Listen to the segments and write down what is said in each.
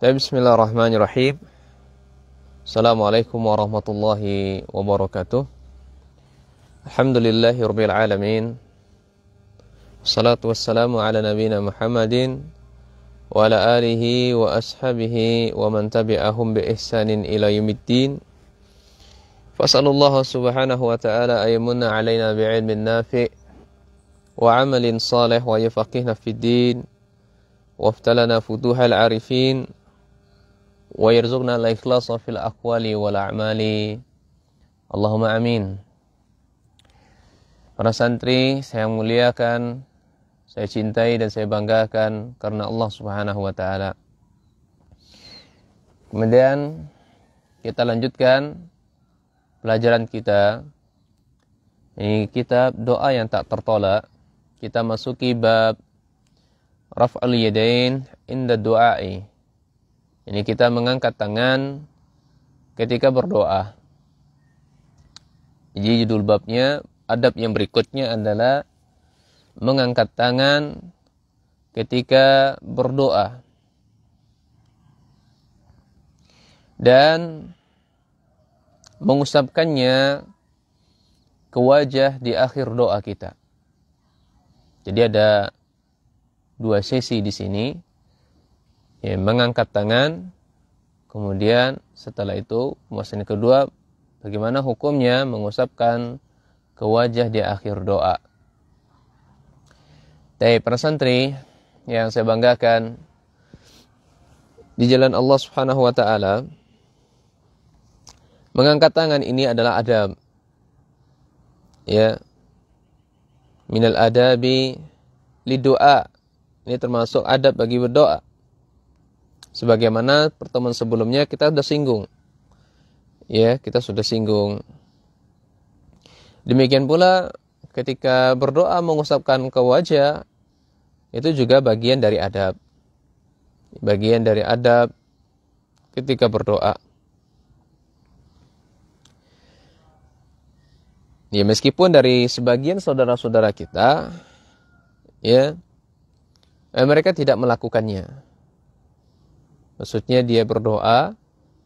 Bismillahirrahmanirrahim. Assalamualaikum warahmatullahi wabarakatuh. Alhamdulillahirabbil alamin. Wassalatu wassalamu ala nabiyyina Muhammadin wa ala alihi wa ashabihi wa man tabi'ahum bi ihsanin ila yaumiddin. Fas'alullahu subhanahu wa ta'ala ayyamunna alaina bi'ilmin nafi' wa 'amalin salih wa yafaqihna fid din wa aftalana futuhal 'arifin wa yarzuqna al-ikhlasa fil aqwali wal a'mali. Allahumma amin. Para santri saya muliakan, saya cintai dan saya banggakan karena Allah Subhanahu wa taala. Kemudian kita lanjutkan pelajaran kita. Ini kitab doa yang tak tertolak. Kita masuki bab raf'ul yadain inda du'ai. Ini kita mengangkat tangan ketika berdoa. Jadi judul babnya, adab yang berikutnya adalah mengangkat tangan ketika berdoa. Dan mengusapkannya ke wajah di akhir doa kita. Jadi ada dua sesi di sini. Ya, mengangkat tangan, kemudian setelah itu pembahasan kedua, bagaimana hukumnya mengusapkan ke wajah di akhir doa. Tapi para santri yang saya banggakan di jalan Allah Subhanahu wa taala, mengangkat tangan ini adalah adab. Ya. Minal adabi lidu'a. Ini termasuk adab bagi berdoa. Sebagaimana pertemuan sebelumnya kita sudah singgung. Ya, kita sudah singgung. Demikian pula ketika berdoa mengusapkan ke wajah, itu juga bagian dari adab. Bagian dari adab ketika berdoa. Ya, meskipun dari sebagian saudara-saudara kita, ya, mereka tidak melakukannya. Maksudnya dia berdoa,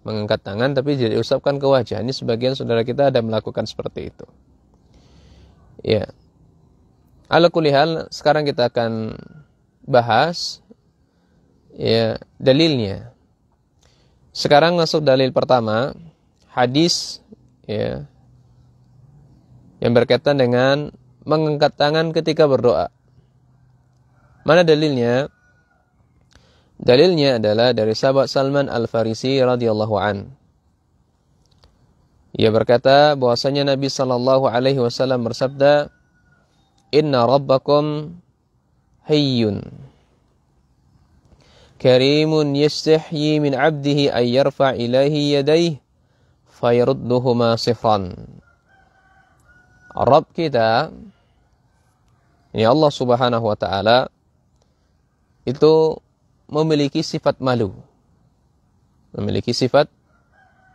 mengangkat tangan, tapi tidak diusapkan ke wajah. Ini sebagian saudara kita ada melakukan seperti itu. Ya. Ala kulli hal, sekarang kita akan bahas ya dalilnya. Sekarang masuk dalil pertama, hadis ya yang berkaitan dengan mengangkat tangan ketika berdoa. Mana dalilnya? Dalilnya adalah dari sahabat Salman Al-Farisi radhiyallahu an. Ia berkata bahwasanya Nabi sallallahu alaihi wasallam bersabda, "Inna rabbakum hayyun karimun yastahyi min 'abdihi ay yarfa' ilaihi yadayhi fayarudduhuma sifran." Rabb kita, ini Allah Subhanahu wa taala, itu memiliki sifat malu. Memiliki sifat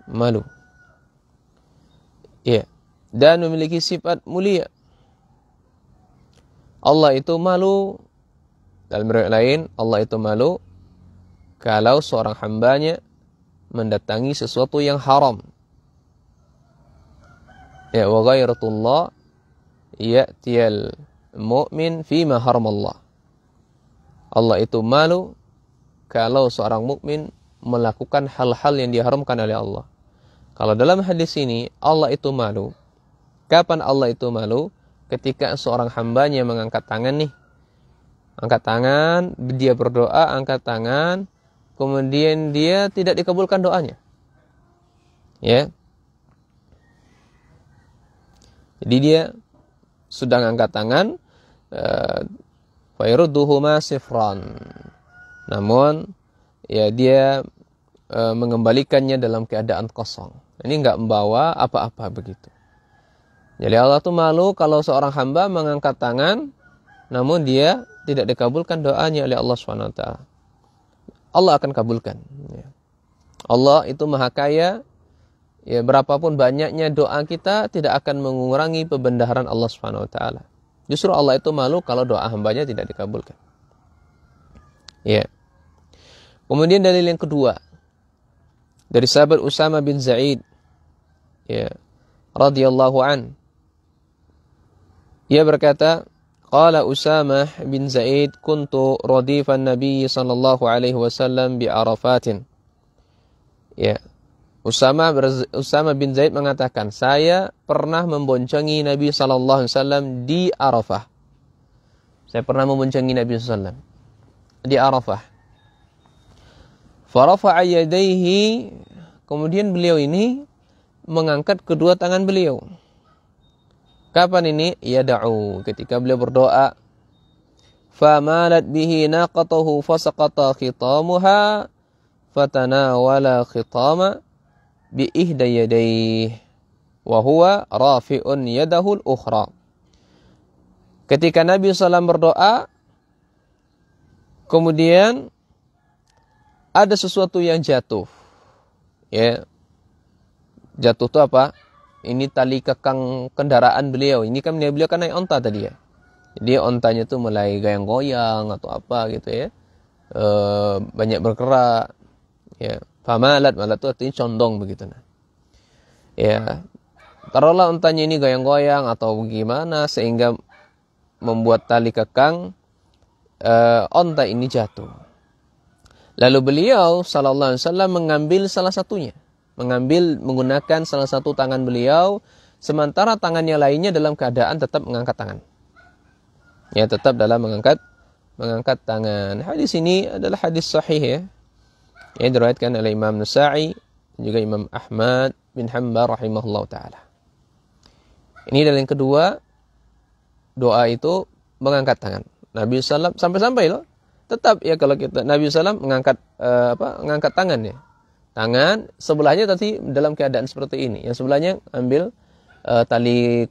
malu. Ya. Dan memiliki sifat mulia. Allah itu malu. Dalam riwayat lain, Allah itu malu kalau seorang hambanya mendatangi sesuatu yang haram. Ya, wa ghairatullah ya'tiyal mu'min fima haramallah. Allah itu malu kalau seorang mukmin melakukan hal-hal yang diharamkan oleh Allah. Kalau dalam hadis ini Allah itu malu. Kapan Allah itu malu? Ketika seorang hambanya mengangkat tangan nih. Angkat tangan, dia berdoa, angkat tangan, kemudian dia tidak dikabulkan doanya. Ya. Jadi dia sudah angkat tangan, fayarudduhuma sifran. Namun ya dia mengembalikannya dalam keadaan kosong. Ini enggak membawa apa-apa begitu. Jadi Allah tuh malu kalau seorang hamba mengangkat tangan namun dia tidak dikabulkan doanya oleh Allah Subhanahu wa taala. Allah akan kabulkan. Allah itu Maha Kaya. Ya, berapapun banyaknya doa kita tidak akan mengurangi pembendaharaan Allah Subhanahu wa taala. Justru Allah itu malu kalau doa hambanya tidak dikabulkan. Ya. Kemudian dalil yang kedua dari sahabat Usama bin Zaid, ya, radhiyallahu an. Ia berkata, qala Usama bin Zaid, kuntu radifan Nabi sallallahu alaihi wasallam bi Arafatin. Ya. Usama bin Zaid mengatakan, saya pernah memboncengi Nabi sallallahu alaihi wasallam di Arafah. Saya pernah memboncengi Nabi sallallahu alaihi wasallam di Arafah. Farafa'a yadayhi, kemudian beliau ini mengangkat kedua tangan beliau. Kapan ini? Yada'u, ketika beliau berdoa. Famalat bihi naqatahu fasaqata khitamuha fatanawala khitama bi ihda yadayhi wa huwa rafi'un yadahu al-ukhra. Ketika Nabi SAW berdoa, kemudian ada sesuatu yang jatuh. Ya. Jatuh itu apa? Ini tali kekang kendaraan beliau. Ini kan beliau kan naik onta tadi ya. Jadi ontanya itu mulai goyang-goyang atau apa gitu ya. Banyak bergerak. Ya. Famalat, malat itu artinya condong begitu. Nah. Ya. Taruhlah ontanya ini goyang-goyang atau bagaimana sehingga membuat tali kekang onta ini jatuh. Lalu beliau sallallahu alaihi wasallam mengambil salah satunya. Menggunakan salah satu tangan beliau, sementara tangannya lainnya dalam keadaan tetap mengangkat tangan. Ya, tetap dalam mengangkat tangan. Hadis ini adalah hadis sahih ya. Yang diriwayatkan oleh Imam Nasa'i dan juga Imam Ahmad bin Hanbal rahimahullah ta'ala. Ini dalil yang kedua, doa itu mengangkat tangan. Nabi SAW sampai-sampai loh. Tetap ya kalau kita Nabi SAW mengangkat mengangkat tangan ya. Tangan sebelahnya tadi dalam keadaan seperti ini. Yang sebelahnya ambil tali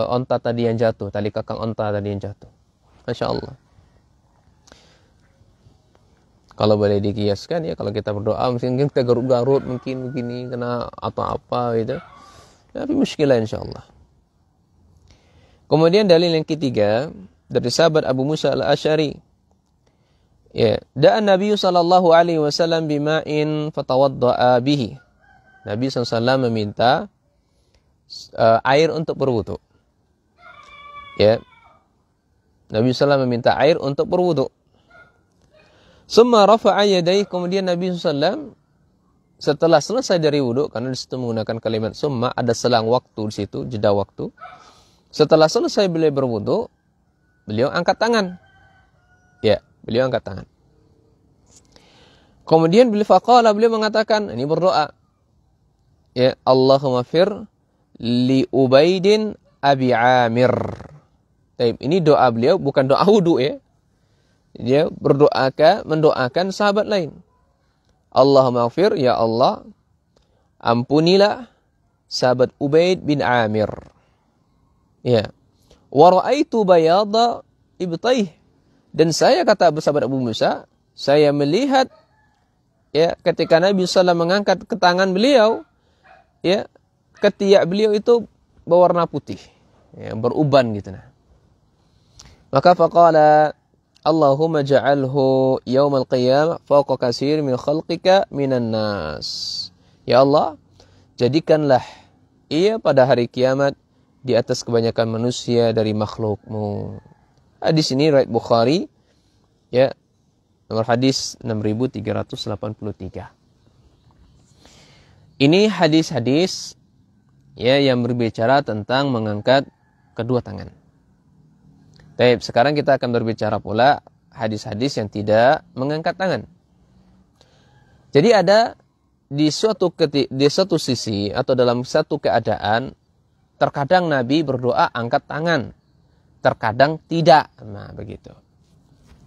onta tadi yang jatuh, tali kekang onta tadi yang jatuh. Masya Allah. Kalau boleh dikiaskan ya, kalau kita berdoa mungkin kita garut-garut mungkin begini kena atau apa gitu. Tapi muskilah insyaallah. Kemudian dalil yang ketiga dari sahabat Abu Musa al-Asy'ari. Ya, da'an Nabi sallallahu alaihi wasallam bima'in fatawadda'a bihi. Nabi SAW meminta air untuk berwudu. Ya. Nabi SAW meminta air untuk berwudu. Summa rafa'a yadayhi, kemudian Nabi SAW setelah selesai dari wudu, karena di situ menggunakan kalimat summa, ada selang waktu di situ, jeda waktu. Setelah selesai beliau berwudu, beliau angkat tangan. Ya, beliau angkat tangan. Kemudian beliau mengatakan, ini berdoa. Ya, Allahumma fir li Ubaidin Abi Amir. Ini doa beliau, bukan doa wudu ya. Dia mendoakan sahabat lain. Allahumma ighfir, ya Allah, ampunilah sahabat Ubaid bin Amir. Ya. Wa ra'aitu bayada ibtaih. Dan saya, kata sahabat Abu Musa, saya melihat ya ketika Nabi SAW mengangkat ke tangan beliau, ya ketiak beliau itu berwarna putih, ya, beruban gitu nah. Maka faqala Allahumma ja'alhu yaumal qiyamah fawqa katsir min khalqika minan nas. Ya Allah, jadikanlah ia pada hari kiamat di atas kebanyakan manusia dari makhlukmu. Hadis ini riwayat Bukhari ya, nomor hadis 6383. Ini hadis-hadis ya yang berbicara tentang mengangkat kedua tangan. Baik, sekarang kita akan berbicara pula hadis-hadis yang tidak mengangkat tangan. Jadi ada di suatu sisi atau dalam satu keadaan, terkadang Nabi berdoa angkat tangan, terkadang tidak. Nah, begitu.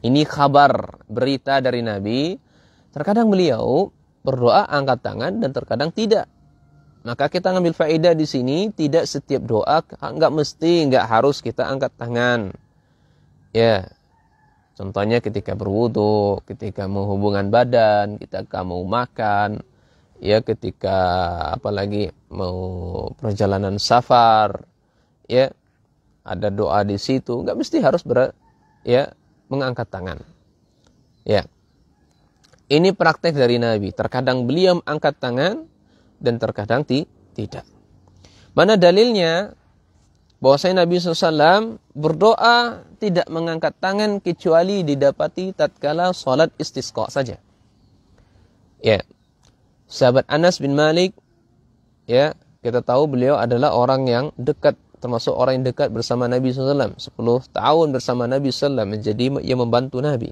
Ini kabar, berita dari Nabi. Terkadang beliau berdoa angkat tangan dan terkadang tidak. Maka kita ngambil faedah di sini, tidak setiap doa enggak harus kita angkat tangan. Ya, contohnya ketika berwudu, ketika mau hubungan badan, ketika mau makan, ya ketika apalagi mau perjalanan safar, ya ada doa di situ, enggak mesti harus mengangkat tangan. Ya. Ini praktek dari Nabi. Terkadang beliau angkat tangan dan terkadang tidak. Mana dalilnya? Bahwasanya Nabi SAW berdoa tidak mengangkat tangan kecuali didapati tatkala salat istisqa saja. Ya. Sahabat Anas bin Malik, ya, kita tahu beliau adalah orang yang dekat, termasuk orang yang dekat bersama Nabi SAW. 10 tahun bersama Nabi SAW, menjadi yang membantu Nabi.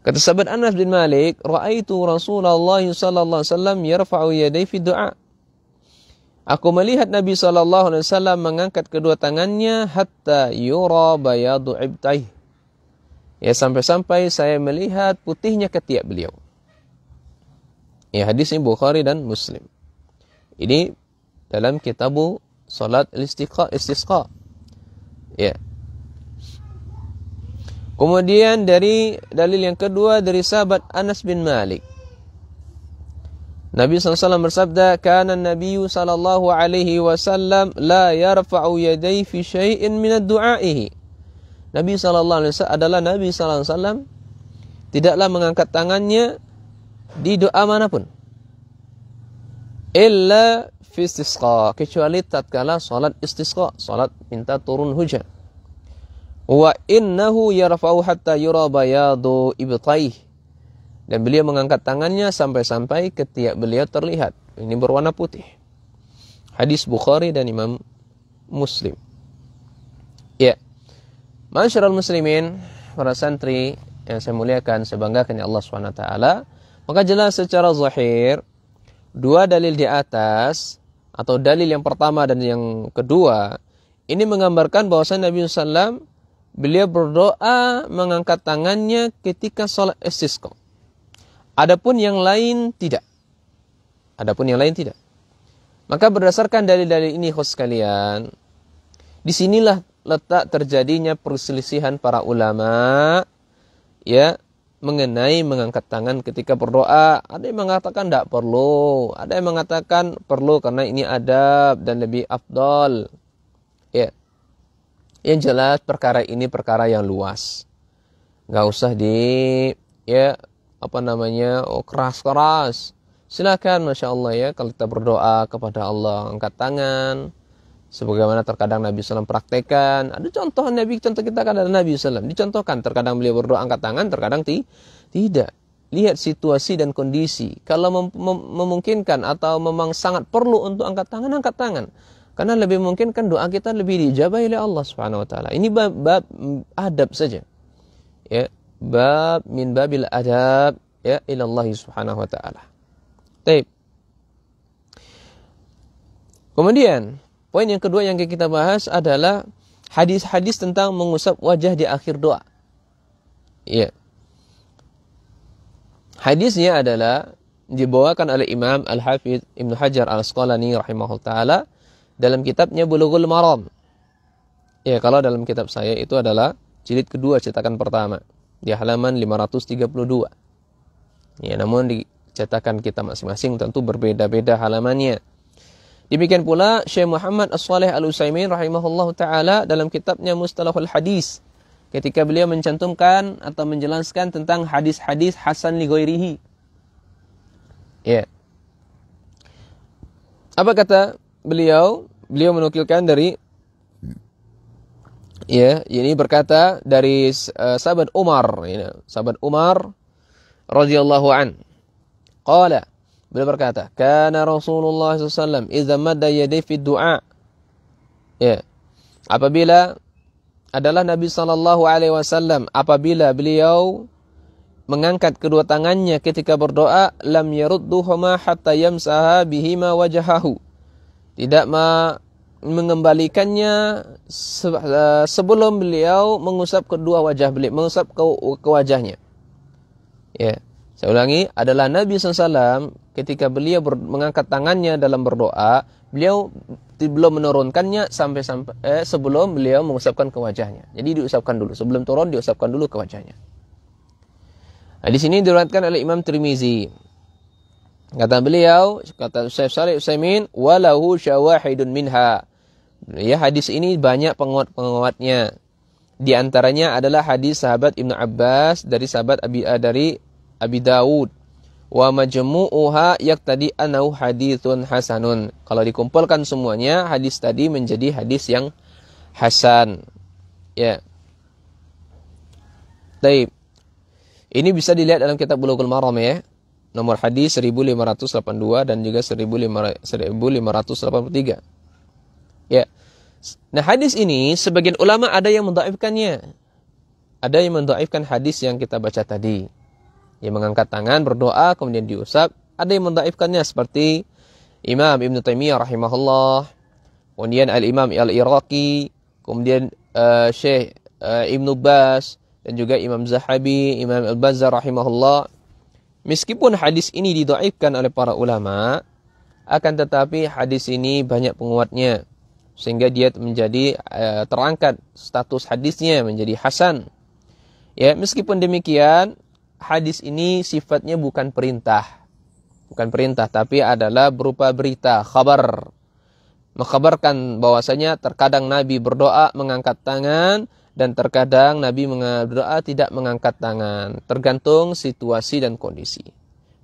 Kata sahabat Anas bin Malik, "Ra'aitu Rasulullah sallallahu alaihi wasallam yarfa'u yadayhi fi du'a." Aku melihat Nabi sallallahu alaihi wasallam mengangkat kedua tangannya hatta yura bayadu ibtaih. Ya, sampai-sampai saya melihat putihnya ketiak beliau. Ya, hadis ini Bukhari dan Muslim. Ini dalam kitabu salat istisqa. Ya. Kemudian dari dalil yang kedua dari sahabat Anas bin Malik. Nabi SAW bersabda, "Kana Nabi sallallahu alaihi wasallam la yarfa'u yadayhi fi syai'in min ad-du'a'ihi." Nabi sallallahu alaihi wasallam adalah Nabi sallallahu alaihi wasallam tidaklah mengangkat tangannya di doa manapun. Illa fi istisqa, kecuali tatkala salat istisqa, salat minta turun hujan. Wa innahu yarfa'u hatta yura bayadu ibtaih. Dan beliau mengangkat tangannya sampai-sampai ketiak beliau terlihat. Ini berwarna putih. Hadis Bukhari dan Imam Muslim. Ya. Masyarul muslimin, para santri yang saya muliakan, saya banggakan ya Allah SWT. Maka jelas secara zahir, dua dalil di atas, atau dalil yang pertama dan yang kedua, ini menggambarkan bahwasanya Nabi SAW beliau berdoa mengangkat tangannya ketika sholat istisqa. Adapun yang lain tidak. Maka berdasarkan dalil-dalil ini khusus sekalian, disinilah letak terjadinya perselisihan para ulama, ya, mengenai mengangkat tangan ketika berdoa. Ada yang mengatakan tidak perlu, ada yang mengatakan perlu karena ini adab dan lebih afdal. Ya. Yang jelas perkara ini perkara yang luas. Enggak usah keras-keras. Silakan, Masya Allah ya, kalau kita berdoa kepada Allah, angkat tangan. Sebagaimana terkadang Nabi SAW praktekkan. Ada contoh Nabi, contoh kita kan ada Nabi SAW. Dicontohkan, terkadang beliau berdoa angkat tangan, terkadang tidak. Lihat situasi dan kondisi. Kalau memungkinkan atau memang sangat perlu untuk angkat tangan. Karena lebih mungkin kan doa kita lebih diijabah oleh Allah Subhanahu wa taala. Ini bab adab saja. Ya, bab min babil adab ya ila Allah Subhanahu wa taala. Baik. Kemudian, poin yang kedua yang kita bahas adalah hadis-hadis tentang mengusap wajah di akhir doa. Ya. Hadisnya adalah dibawakan oleh Imam Al-Hafidz Ibnu Hajar Al-Asqalani rahimahullah taala dalam kitabnya Bulughul Maram. Ya, kalau dalam kitab saya itu adalah jilid kedua cetakan pertama di halaman 532. Ya, namun di cetakan kita masing-masing tentu berbeda-beda halamannya. Demikian pula Syekh Muhammad As-Shalih Al-Utsaimin rahimahullahu taala dalam kitabnya Mustalahul Hadis ketika beliau mencantumkan atau menjelaskan tentang hadis-hadis hasan li ghairihi. Ya. Apa kata beliau menukilkan dari ini berkata dari sahabat Umar, sahabat Umar radhiyallahu an. Qala, beliau berkata, kana Rasulullah sallallahu alaihi wasallam idza madda yadayhi fi du'a. Ya. Apabila adalah Nabi sallallahu alaihi wasallam apabila beliau mengangkat kedua tangannya ketika berdoa, lam yarudduhuma hatta yamsaha bihima wajhahu. Tidak mengembalikannya sebelum beliau mengusap kedua wajah beliau, mengusap ke wajahnya. Ya, saya ulangi, adalah Nabi SAW ketika beliau mengangkat tangannya dalam berdoa, beliau belum menurunkannya sampai sebelum beliau mengusapkan ke wajahnya. Jadi diusapkan dulu, sebelum turun diusapkan dulu ke wajahnya. Nah, di sini diriwayatkan oleh Imam Tirmizi. Kata beliau, kata Syekh Shalih Utsaimin, walahu syawahidun minha. Ya, hadis ini banyak penguat-penguatnya. Di antaranya adalah hadis sahabat Ibnu Abbas dari sahabat dari Abi Dawud wa majmu'uha yaqtadi annahu haditsun hasanun. Kalau dikumpulkan semuanya, hadis tadi menjadi hadis yang hasan. Ya. Baik. Ini bisa dilihat dalam kitab Bulughul Maram ya. Nomor hadis 1582 dan juga 1583. Ya. Nah, hadis ini sebagian ulama ada yang mendhaifkannya. Ada yang mendhaifkan hadis yang kita baca tadi. Yang mengangkat tangan, berdoa, kemudian diusap. Ada yang mendhaifkannya seperti Imam Ibn Taimiyah rahimahullah, kemudian Al-Imam Al-Iraqi, kemudian Syekh Ibn Baz, dan juga Imam Zahabi, Imam Al-Bazzar rahimahullah. Meskipun hadis ini didhaifkan oleh para ulama, akan tetapi hadis ini banyak penguatnya, sehingga dia menjadi terangkat status hadisnya menjadi hasan. Ya, meskipun demikian, hadis ini sifatnya bukan perintah. Bukan perintah, tapi adalah berupa berita, khabar. Mengkhabarkan bahwasanya terkadang Nabi berdoa mengangkat tangan, dan terkadang Nabi berdoa tidak mengangkat tangan. Tergantung situasi dan kondisi.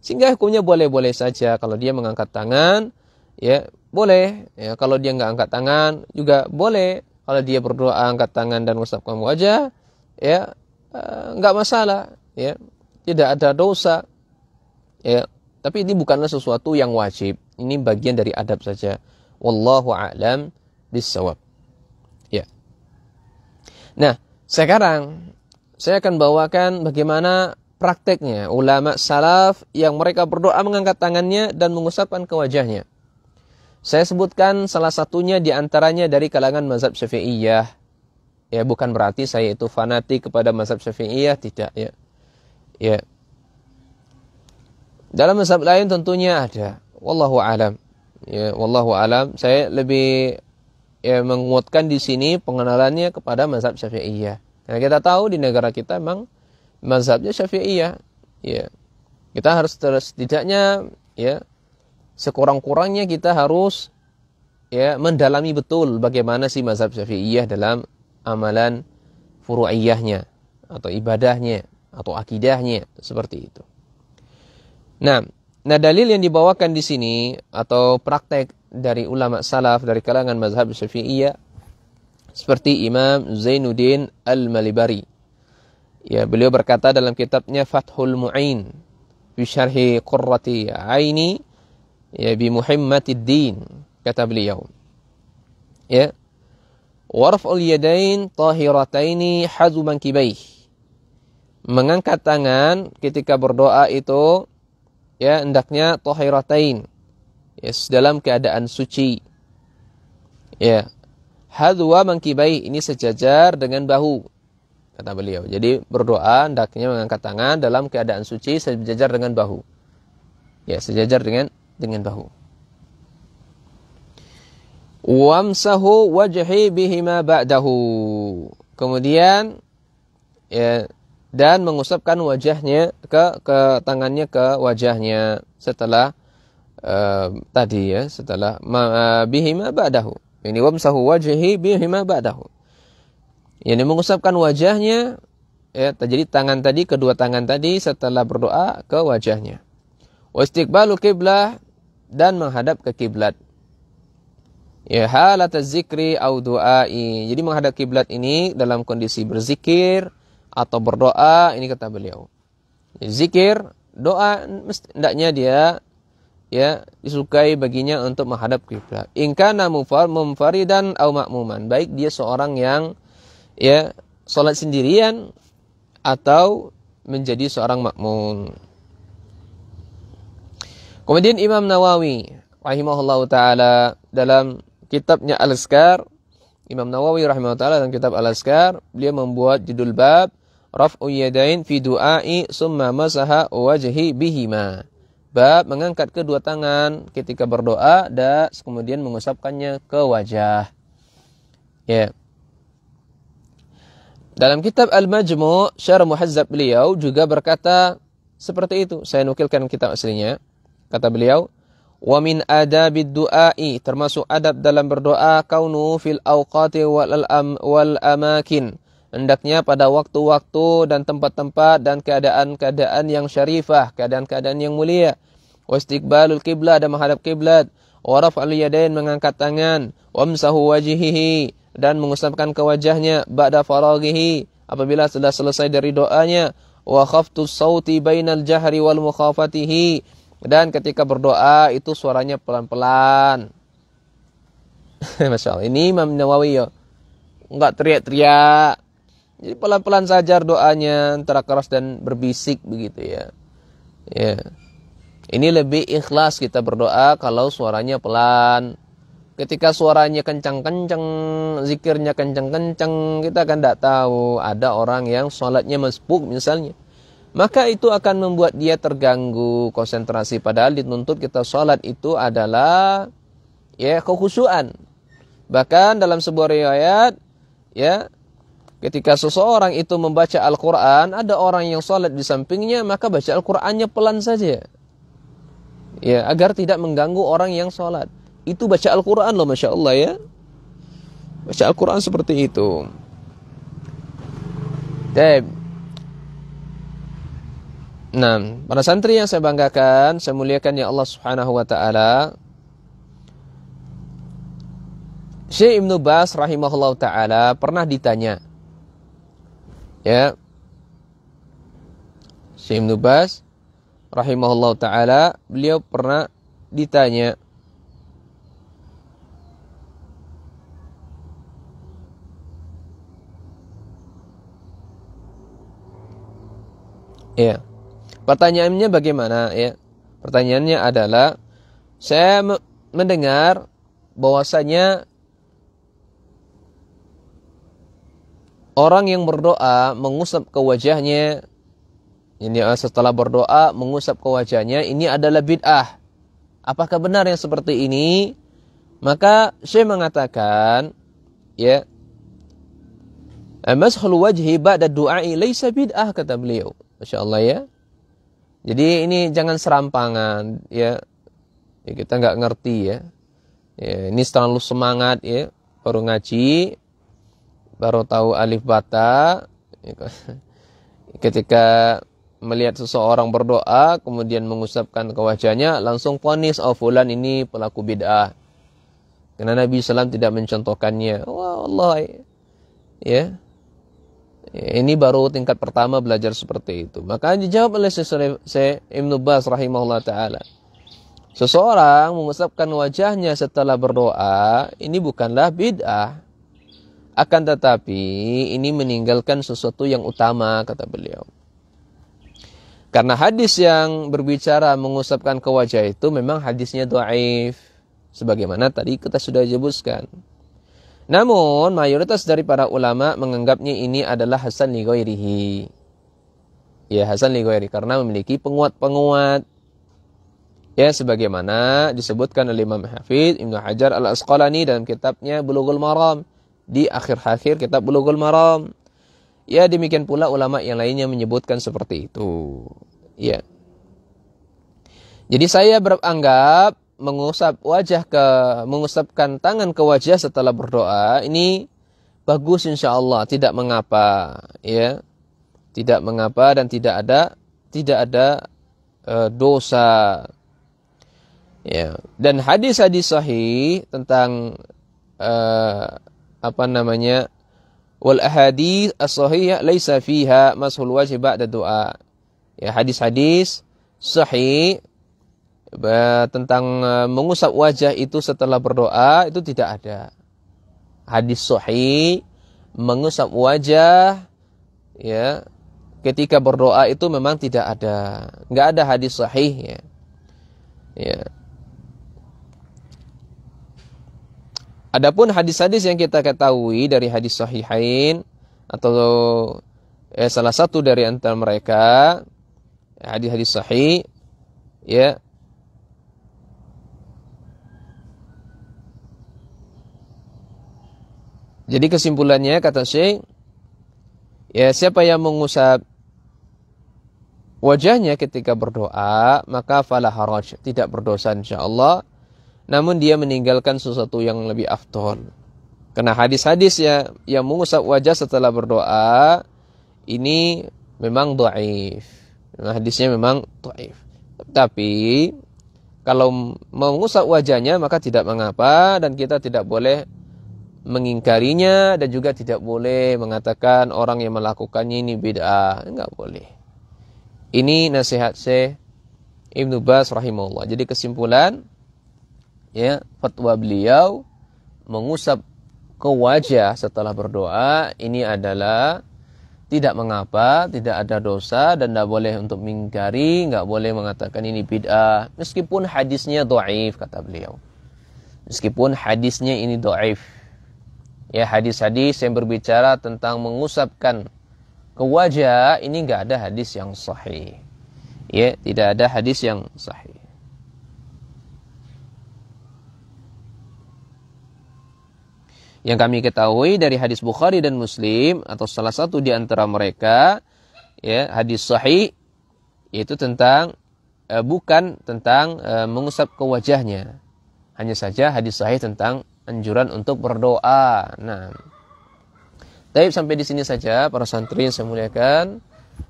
Sehingga hukumnya boleh-boleh saja. Kalau dia mengangkat tangan, ya boleh. Ya, kalau dia nggak angkat tangan, juga boleh. Kalau dia berdoa angkat tangan dan mengusapkan wajah, ya nggak masalah. Ya, tidak ada dosa. Ya, tapi ini bukanlah sesuatu yang wajib. Ini bagian dari adab saja. Wallahu a'lam bissawab. Ya. Nah, sekarang saya akan bawakan bagaimana prakteknya ulama salaf yang mereka berdoa mengangkat tangannya dan mengusapkan ke wajahnya. Saya sebutkan salah satunya di antaranya dari kalangan mazhab Syafi'iyah. Ya, bukan berarti saya itu fanatik kepada mazhab Syafi'iyah, tidak ya. Ya. Dalam mazhab lain tentunya ada. Wallahu a'lam. Ya, wallahu a'lam. Saya lebih menguatkan di sini pengenalannya kepada mazhab Syafi'iyah. Karena kita tahu di negara kita memang mazhabnya Syafi'iyah. Ya. Kita harus setidaknya ya sekurang-kurangnya kita harus ya mendalami betul bagaimana sih mazhab Syafi'iyah dalam amalan furu'iyahnya atau ibadahnya atau akidahnya seperti itu. Nah, dalil yang dibawakan di sini atau praktek dari ulama salaf dari kalangan mazhab Syafi'iyah seperti Imam Zainuddin Al-Malibari. Ya, beliau berkata dalam kitabnya Fathul Mu'in fi syarhi Qurrati Aini ya bi Muhammadiddin, kata beliau. Ya. Warf'ul yadain tahirataini hazu mankibaih. Mengangkat tangan ketika berdoa itu ya hendaknya tahiratain. Ya, dalam keadaan suci. Ya. Hadwa mankibai, ini sejajar dengan bahu, kata beliau. Jadi berdoa hendaknya mengangkat tangan dalam keadaan suci sejajar dengan bahu. Ya, sejajar dengan bahu. Wamsahu wajhi bihima ba'dahu. Kemudian ya, dan mengusapkan wajahnya ke tangannya ke wajahnya setelah tadi ya, setelah bihima ba'dahu. Ini wamsahu wajhi bihima ba'dahu. Ini mengusapkan wajahnya ya, jadi tangan tadi, kedua tangan tadi setelah berdoa ke wajahnya. Wastiqbalu qiblah, dan menghadap ke kiblat. Ya, halat zikri au du'ai. Jadi menghadap kiblat ini dalam kondisi berzikir atau berdoa, ini kata beliau. Zikir, doa hendaknya dia ya disukai baginya untuk menghadap kiblat. In kana munfaridan au ma'muman, baik dia seorang yang ya salat sendirian atau menjadi seorang makmum. Kemudian Imam Nawawi rahimahullahu taala dalam kitabnya Al-Azkar, Imam Nawawi rahimahullahu taala dalam kitab Al-Azkar, beliau membuat judul bab Raf'u yadain fi du'ai summa masaha wajhi bihima. Bab mengangkat kedua tangan ketika berdoa dan kemudian mengusapkannya ke wajah. Ya. Dalam kitab Al-Majmu' Syarh Muhazzab beliau juga berkata seperti itu. Saya nukilkan kitab aslinya. Kata beliau, wa min adabid du'ai, termasuk adab dalam berdoa, kaunu fil awqati wal amakin, hendaknya pada waktu-waktu dan tempat-tempat dan keadaan-keadaan yang syarifah, keadaan-keadaan yang mulia. Wastiqbalul qiblah, dan menghadap kiblat. Wa raf'al yadain, mengangkat tangan. Wamsahu wajhihi, dan mengusapkan ke wajahnya. Ba'da faraghihi, apabila sudah selesai dari doanya. Wa khaftus sauti bainal jahri wal mukhafatihi, dan ketika berdoa itu suaranya pelan-pelan. Masya Allah, ini Imam Nawawi ya, enggak teriak-teriak. Jadi pelan-pelan saja doanya, antara keras dan berbisik begitu ya. Ya. Ini lebih ikhlas kita berdoa kalau suaranya pelan. Ketika suaranya kencang-kencang, zikirnya kencang-kencang, kita kan tidak tahu. Ada orang yang sholatnya mesbuk misalnya. Maka itu akan membuat dia terganggu konsentrasi. Padahal dituntut kita sholat itu adalah ya kekhusyuan. Bahkan dalam sebuah riwayat, ya, ketika seseorang itu membaca Al-Quran, ada orang yang sholat di sampingnya, maka baca Al-Qurannya pelan saja. Ya, agar tidak mengganggu orang yang sholat. Itu baca Al-Quran loh, Masya Allah ya. Baca Al-Quran seperti itu. Baik. Nah, para santri yang saya banggakan, saya muliakan ya Allah Subhanahu wa taala. Syekh Ibnu Baz rahimahullah taala pernah ditanya. Ya. Syekh Ibnu Baz rahimahullah taala, beliau pernah ditanya, ya, pertanyaannya bagaimana ya? Pertanyaannya adalah, saya mendengar bahwasanya orang yang berdoa mengusap ke wajahnya, ini setelah berdoa mengusap ke wajahnya, ini adalah bid'ah. Apakah benar yang seperti ini? Maka Syekh mengatakan, ya, mashul wajhi ba'da du'ai laisa bid'ah, kata beliau. Masya Allah ya. Jadi ini jangan serampangan ya. Ya kita nggak ngerti ya. Ya, ini terlalu semangat ya, baru ngaji, baru tahu alif bata. Ketika melihat seseorang berdoa kemudian mengusapkan ke wajahnya, langsung vonis, oh fulan ini pelaku bid'ah. Karena Nabi SAW tidak mencontohkannya. Wah Allah ya. Ini baru tingkat pertama belajar seperti itu. Maka dijawab oleh Syekh Ibnu Baz rahimahullah ta'ala. Seseorang mengusapkan wajahnya setelah berdoa, ini bukanlah bid'ah. Akan tetapi ini meninggalkan sesuatu yang utama, kata beliau. Karena hadis yang berbicara mengusapkan ke wajah itu memang hadisnya dhaif. Sebagaimana tadi kita sudah jelaskan. Namun mayoritas dari para ulama menganggapnya ini adalah hasan li ghairihi. Ya, hasan li ghairi, karena memiliki penguat-penguat. Ya, sebagaimana disebutkan oleh Imam Hafidz Ibnu Hajar Al-Asqalani dalam kitabnya Bulughul Maram. Di akhir-akhir kitab Bulughul Maram. Ya, demikian pula ulama yang lainnya menyebutkan seperti itu. Ya. Jadi saya beranggap mengusapkan tangan ke wajah setelah berdoa ini bagus insyaallah, tidak mengapa ya. Tidak mengapa dan tidak ada dosa. Ya, dan hadis-hadis sahih tentang wal ahadits as-sahihah laisa fiha mashul wajhi ba'da du'a. Ya, hadis-hadis sahih tentang mengusap wajah itu setelah berdoa itu tidak ada. Hadis sahih mengusap wajah ya ketika berdoa itu memang tidak ada. Enggak ada hadis sahih ya. Ya. Adapun hadis-hadis yang kita ketahui dari hadis sahihain atau salah satu dari antara mereka hadis-hadis sahih ya, jadi kesimpulannya kata Syekh, ya siapa yang mengusap wajahnya ketika berdoa maka fala haraj, tidak berdosa insyaallah. Namun dia meninggalkan sesuatu yang lebih afdol. Karena hadis-hadis yang mengusap wajah setelah berdoa ini memang dhaif. Hadisnya memang dhaif. Tapi kalau mengusap wajahnya maka tidak mengapa dan kita tidak boleh mengingkarinya dan juga tidak boleh mengatakan orang yang melakukannya ini bid'ah, enggak boleh. Ini nasihat Syekh Ibnu Baz rahimahullah. Jadi kesimpulan fatwa beliau mengusap ke wajah setelah berdoa ini adalah tidak mengapa, tidak ada dosa dan tidak boleh untuk mengingkari, enggak boleh mengatakan ini bid'ah meskipun hadisnya dhaif kata beliau. Meskipun hadisnya ini dhaif. Hadis-hadis yang berbicara tentang mengusapkan ke wajah ini enggak ada hadis yang sahih. Tidak ada hadis yang sahih. Yang kami ketahui dari hadis Bukhari dan Muslim atau salah satu di antara mereka hadis sahih yaitu tentang bukan tentang mengusap ke wajahnya. Hanya saja hadis sahih tentang anjuran untuk berdoa. Nah, baik sampai di sini saja para santri yang saya muliakan,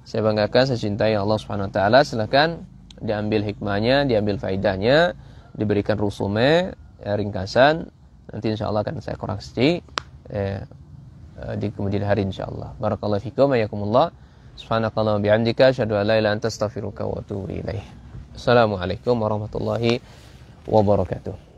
saya banggakan, saya cintai Allah Subhanahu wa taala. Silakan diambil hikmahnya, diambil faedahnya, diberikan resume, ringkasan. Nanti insyaallah akan saya koreksi di kemudian hari insyaallah. Barakallahu fikum wa yakumullah. Subhanakallah wa bihamdika asyhadu an la ilaha illa anta astaghfiruka wa atubu ilaih. Assalamualaikum warahmatullahi wabarakatuh.